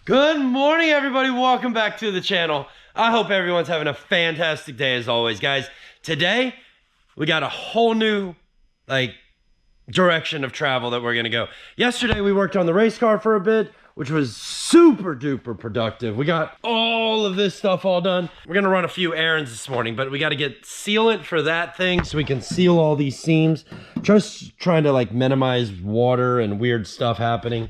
Good morning, everybody. Welcome back to the channel. I hope everyone's having a fantastic day as always, guys. Today, we got a whole new, direction of travel that we're gonna go. Yesterday, we worked on the race car for a bit, which was super duper productive. We got all of this stuff all done. We're gonna run a few errands this morning, but we gotta get sealant for that thing so we can seal all these seams. Just trying to minimize water and weird stuff happening.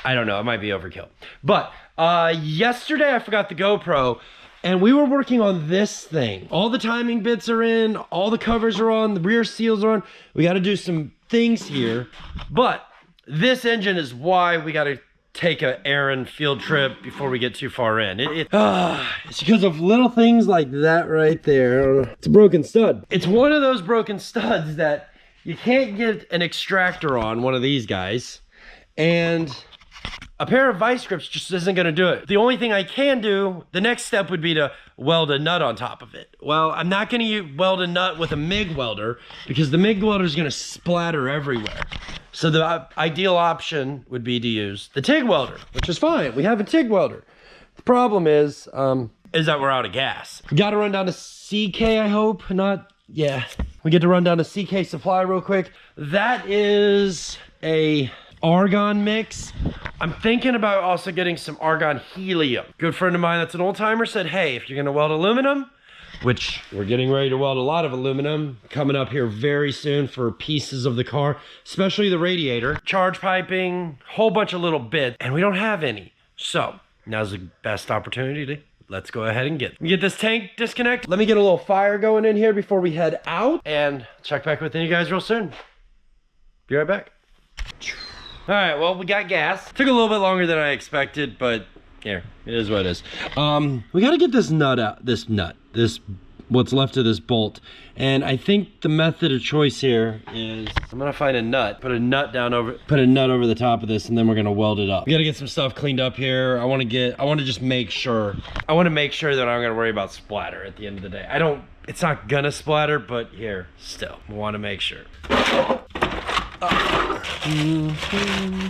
I don't know, it might be overkill. But yesterday I forgot the GoPro and we were working on this thing. All the timing bits are in, all the covers are on, the rear seals are on. We gotta do some things here, but this engine is why we gotta take an errand field trip before we get too far in. It's because of little things like that right there. It's a broken stud. It's one of those broken studs that you can't get an extractor on, one of these guys, and a pair of vice grips just isn't gonna do it. The only thing I can do, the next step would be to weld a nut on top of it. Well, I'm not gonna weld a nut with a MIG welder because the MIG welder is gonna splatter everywhere. So the ideal option would be to use the TIG welder, which is fine. We have a TIG welder. The problem is that we're out of gas. We gotta run down to CK, I hope. Yeah. We get to run down to CK Supply real quick. That is a argon mix. I'm thinking about also getting some argon helium. Good friend of mine that's an old timer said, hey, if you're gonna weld aluminum, which we're getting ready to weld a lot of aluminum coming up here very soon for pieces of the car, especially the radiator, charge piping, whole bunch of little bits, and we don't have any. So now's the best opportunity to let's go ahead and get this tank disconnect. Let me get a little fire going in here before we head out and check back with you guys real soon. Be right back. All right, well, we got gas. Took a little bit longer than I expected, but here, it is what it is. We gotta get this nut out, this what's left of this bolt. And I think the method of choice here is I'm gonna find a nut, put a nut over the top of this, and then we're gonna weld it up. We gotta get some stuff cleaned up here. I wanna make sure that I'm gonna worry about splatter at the end of the day. It's not gonna splatter, but here, still, we wanna make sure. Oh,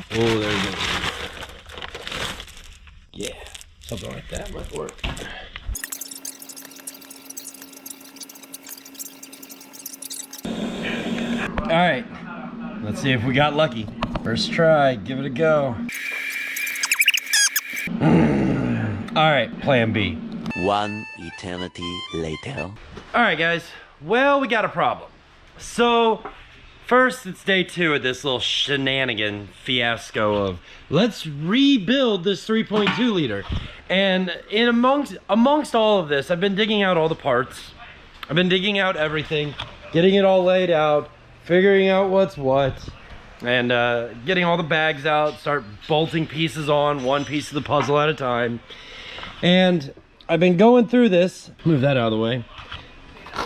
there we go. Yeah, something like that might work. All right, let's see if we got lucky. First try, give it a go. All right, plan B. One eternity later. All right, guys, well, we got a problem. So, first, it's day 2 of this little shenanigan fiasco of let's rebuild this 3.2 liter. And amongst all of this, I've been digging out all the parts. I've been digging out everything, getting it all laid out, figuring out what's what, and getting all the bags out, start bolting pieces on, one piece of the puzzle at a time. And I've been going through this. Move that out of the way.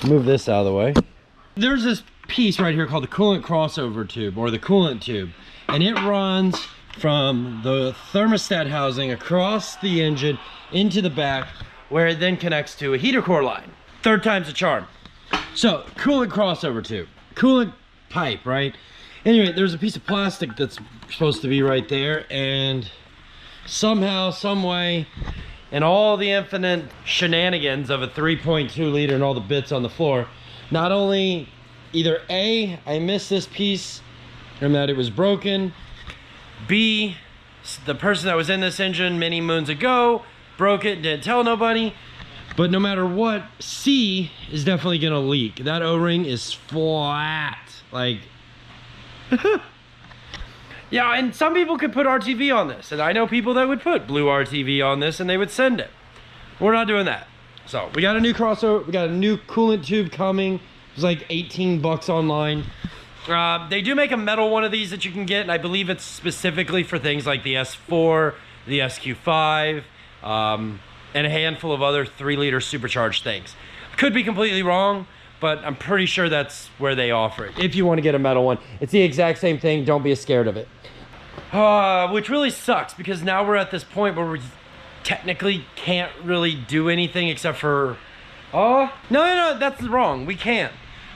Move this out of the way. There's this piece right here called the coolant crossover tube, or the coolant tube, and it runs from the thermostat housing across the engine into the back, where it then connects to a heater core line. Third time's a charm. So coolant crossover tube, coolant pipe, right? Anyway, there's a piece of plastic that's supposed to be right there, and somehow, some way, and all the infinite shenanigans of a 3.2 liter and all the bits on the floor, not only either A, I missed this piece and that it was broken, B, the person that was in this engine many moons ago broke it, didn't tell nobody. But no matter what, C is definitely gonna leak. That O-ring is flat, yeah, and some people could put RTV on this, and I know people that would put blue RTV on this and they would send it. We're not doing that. So we got a new crossover, we got a new coolant tube coming. It's like 18 bucks online. They do make a metal one of these that you can get, and I believe it's specifically for things like the S4, the SQ5, and a handful of other 3-liter supercharged things. Could be completely wrong, but I'm pretty sure that's where they offer it. If you want to get a metal one, it's the exact same thing. Don't be scared of it. Which really sucks, because now we're at this point where we technically can't really do anything except for... no, that's wrong. We can't.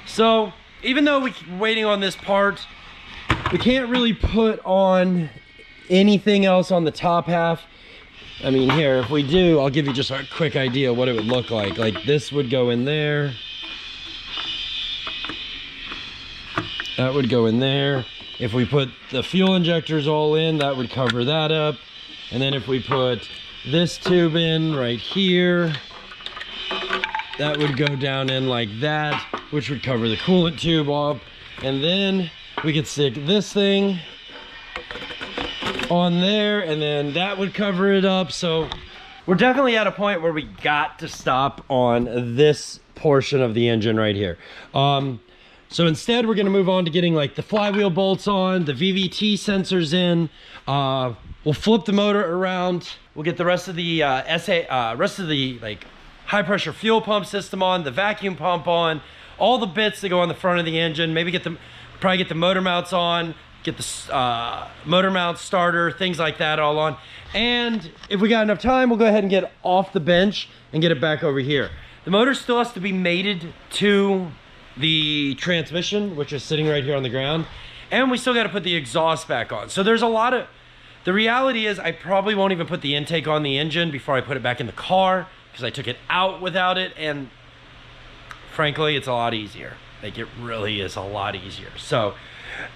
So even though we're waiting on this part, we can't really put on anything else on the top half I mean, here, if we do, I'll give you just a quick idea what it would look like. Like this would go in there. That would go in there. If we put the fuel injectors all in, that would cover that up. And then if we put this tube in right here, that would go down in like that, which would cover the coolant tube up. And then we could stick this thing on there, and then that would cover it up. So we're definitely at a point where we got to stop on this portion of the engine right here. So instead, we're gonna move on to getting like the flywheel bolts on, the VVT sensors in. We'll flip the motor around. We'll get the rest of the like high pressure fuel pump system on, the vacuum pump on, all the bits that go on the front of the engine. Maybe probably get the motor mounts on, get the motor mount starter, things like that all on. And if we got enough time, we'll go ahead and get off the bench and get it back over here. The motor still has to be mated to the transmission, which is sitting right here on the ground. And we still got to put the exhaust back on. So there's a lot of, the reality is I probably won't even put the intake on the engine before I put it back in the car, because I took it out without it. And frankly, it's a lot easier. Like, it really is a lot easier. So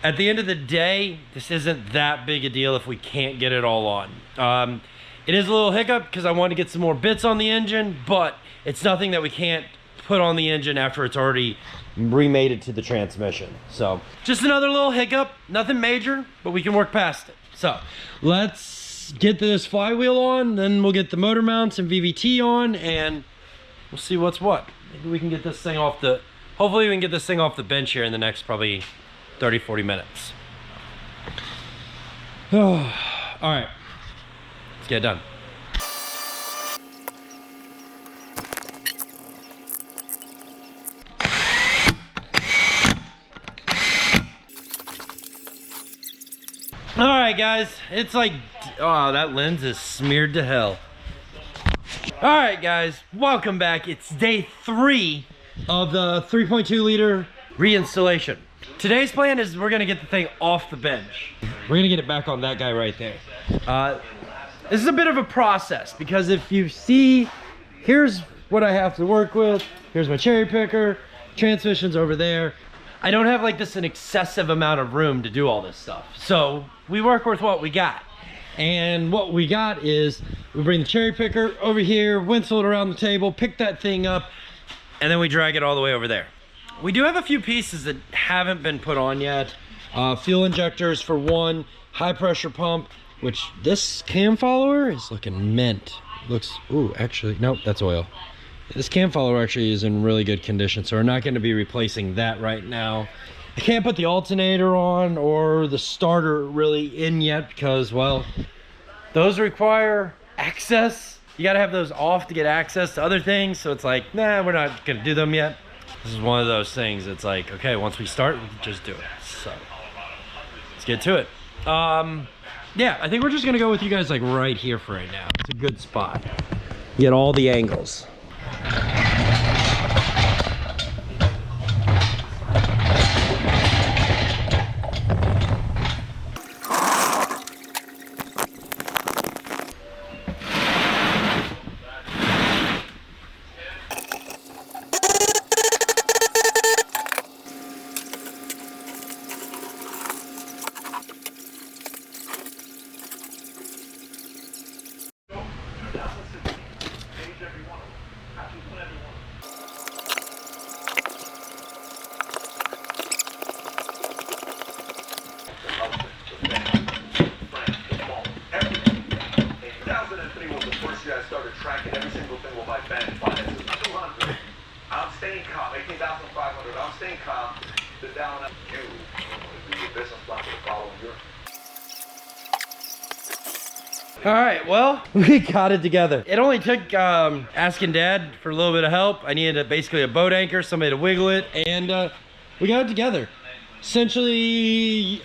at the end of the day, this isn't that big a deal if we can't get it all on. It is a little hiccup because I want to get some more bits on the engine, but it's nothing that we can't put on the engine after it's already remated to the transmission. So just another little hiccup, nothing major, but we can work past it. So let's get this flywheel on, then we'll get the motor mounts and VVT on, and we'll see what's what. Maybe we can get this thing off the, hopefully we can get this thing off the bench here in the next probably 30-40 minutes. All right, let's get it done. All right, guys, it's like, oh, that lens is smeared to hell. All right, guys, welcome back. It's day 3 of the 3.2 liter reinstallation. Today's plan is we're gonna get the thing off the bench. We're gonna get it back on that guy right there. This is a bit of a process because if you see, here's what I have to work with. Here's my cherry picker, transmission's over there. I don't have like this an excessive amount of room to do all this stuff. So we work with what we got. And what we got is we bring the cherry picker over here, whistle it around the table, pick that thing up, and then we drag it all the way over there. We do have a few pieces that haven't been put on yet. Fuel injectors for one, high pressure pump, which this cam follower is looking mint. Looks, ooh, actually, nope, that's oil. This cam follower actually is in really good condition, so we're not going to be replacing that right now. I can't put the alternator on or the starter really in yet because, well, those require access. You got to have those off to get access to other things, so it's like, nah, we're not going to do them yet. This is one of those things. It's like, okay, once we start, we can just do it. So let's get to it. Yeah, I think we're just going to go with you guys like right here for right now. It's a good spot. Get all the angles. All right, well, we got it together. It only took asking Dad for a little bit of help. I needed basically a boat anchor, somebody to wiggle it, and we got it together. Essentially,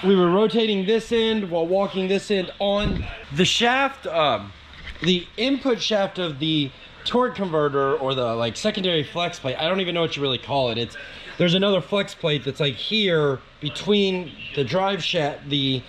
we were rotating this end while walking this end on. The shaft, the input shaft of the torque converter, or the like secondary flex plate, I don't even know what you really call it. There's another flex plate that's like here between the drive shaft, the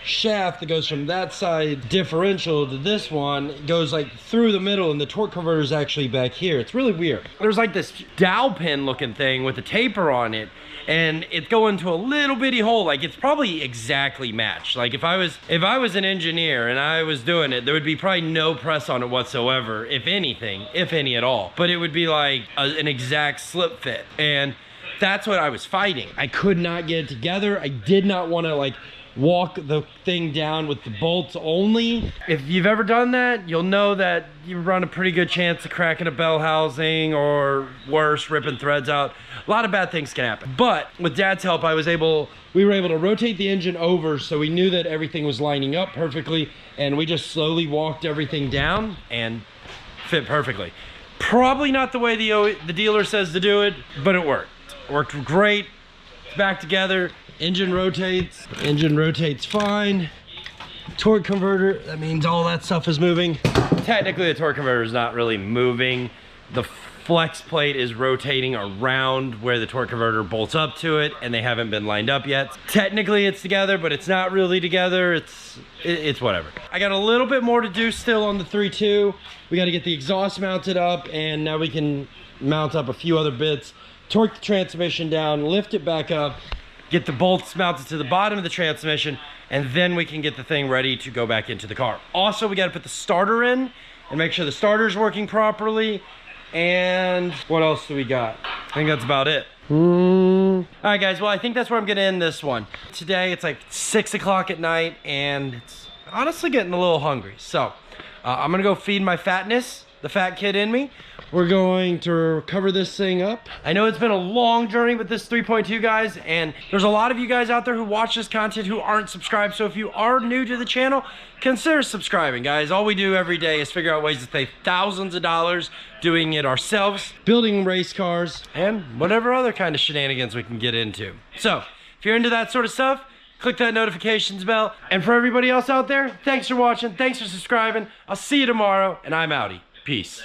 shaft that goes from that side differential to this one. It goes like through the middle, and the torque converter is actually back here. It's really weird. There's like this dowel pin looking thing with a taper on it, and it's going to a little bitty hole. Like, it's probably exactly matched. Like, if I was an engineer and I was doing it, there would be probably no press on it whatsoever, if anything, if any at all. But it would be like an exact slip fit, and that's what I was fighting. I could not get it together. I did not want to like walk the thing down with the bolts only. If you've ever done that, you'll know that you run a pretty good chance of cracking a bell housing, or worse, ripping threads out. A lot of bad things can happen. But with Dad's help, we were able to rotate the engine over, so we knew that everything was lining up perfectly, and we just slowly walked everything down and fit perfectly. Probably not the way the dealer says to do it, but it worked. Worked great. Back together. Engine rotates fine. Torque converter, that means all that stuff is moving. Technically, the torque converter is not really moving. The flex plate is rotating around where the torque converter bolts up to it, and they haven't been lined up yet. Technically, it's together, but it's not really together. It's whatever. I got a little bit more to do still on the 3.2. We got to get the exhaust mounted up, and now we can mount up a few other bits. Torque the transmission down, lift it back up, get the bolts mounted to the bottom of the transmission, and then we can get the thing ready to go back into the car. Also, we got to put the starter in and make sure the starter's working properly. And what else do we got? I think that's about it. All right, guys, well, I think that's where I'm gonna end this one. Today, it's like 6 o'clock at night, and it's honestly getting a little hungry. So I'm gonna go feed my fatness, the fat kid in me. We're going to cover this thing up. I know it's been a long journey with this 3.2, guys, and there's a lot of you guys out there who watch this content who aren't subscribed. So if you are new to the channel, consider subscribing, guys. All we do every day is figure out ways to save thousands of dollars doing it ourselves, building race cars, and whatever other kind of shenanigans we can get into. So if you're into that sort of stuff, click that notifications bell. And for everybody else out there, thanks for watching. Thanks for subscribing. I'll see you tomorrow, and I'm Audi. Peace.